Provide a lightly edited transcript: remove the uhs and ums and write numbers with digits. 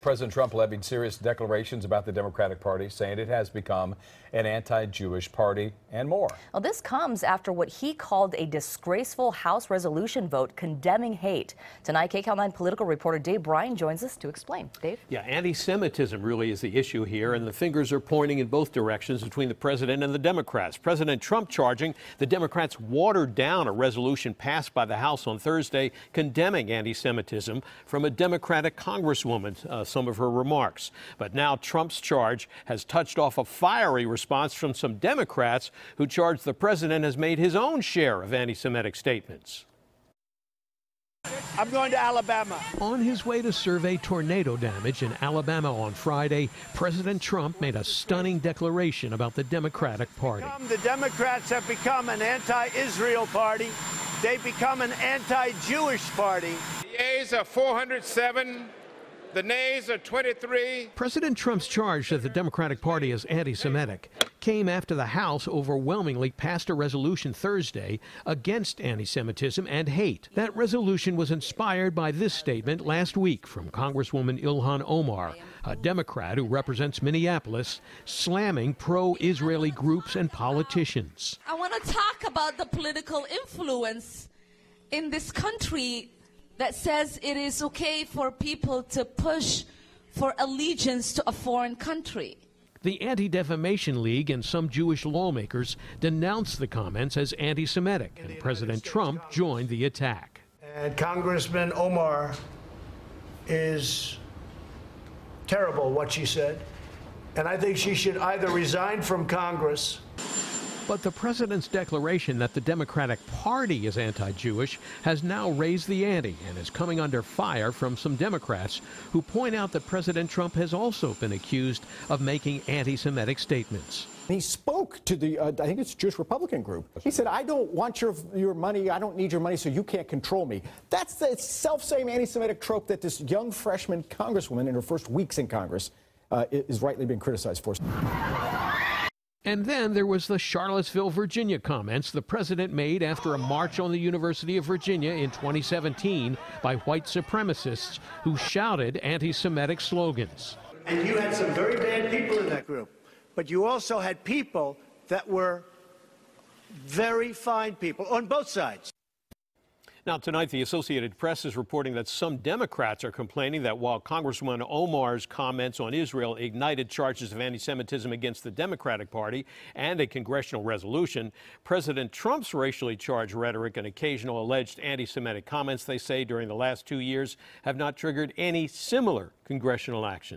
President Trump levied serious declarations about the Democratic Party, saying it has become an anti-Jewish party and more. Well, this comes after what he called a disgraceful House resolution vote condemning hate. Tonight, KCAL 9 political reporter Dave Bryan joins us to explain. Dave? Yeah, anti-Semitism really is the issue here, and the fingers are pointing in both directions between the president and the Democrats. President Trump charging the Democrats watered down a resolution passed by the House on Thursday condemning anti-Semitism from a Democratic congresswoman, some of her remarks. But now Trump's charge has touched off a fiery response from some Democrats who charge the president has made his own share of anti-Semitic statements. I'm going to Alabama. On his way to survey tornado damage in Alabama on Friday, President Trump made a stunning declaration about the Democratic Party. The Democrats have become an anti-Israel party. They've become an anti-Jewish party. The yeas are 407. The nays are 23. President Trump's charge that the Democratic Party is anti-Semitic came after the House overwhelmingly passed a resolution Thursday against anti-Semitism and hate. That resolution was inspired by this statement last week from Congresswoman Ilhan Omar, a Democrat who represents Minneapolis, slamming pro-Israeli groups and politicians. I want to talk about the political influence in this country that says it is okay for people to push for allegiance to a foreign country. The Anti-Defamation League and some Jewish lawmakers denounced the comments as anti-Semitic, and President Trump joined the attack. And Congressman Omar is terrible what she said, and I think she should either resign from Congress. But the president's declaration that the Democratic Party is anti-Jewish has now raised the ante and is coming under fire from some Democrats who point out that President Trump has also been accused of making anti-Semitic statements. He spoke to the, I think it's Jewish Republican group. He said, I don't want your money, I don't need your money, so you can't control me. That's the self-same anti-Semitic trope that this young freshman congresswoman in her first weeks in Congress is rightly being criticized for. And then there was the Charlottesville, Virginia comments the president made after a march on the University of Virginia in 2017 by white supremacists who shouted anti-Semitic slogans. And you had some very bad people in that group, but you also had people that were very fine people on both sides. Now, tonight, the Associated Press is reporting that some Democrats are complaining that while Congresswoman Omar's comments on Israel ignited charges of anti-Semitism against the Democratic Party and a congressional resolution, President Trump's racially charged rhetoric and occasional alleged anti-Semitic comments, they say, during the last 2 years have not triggered any similar congressional action.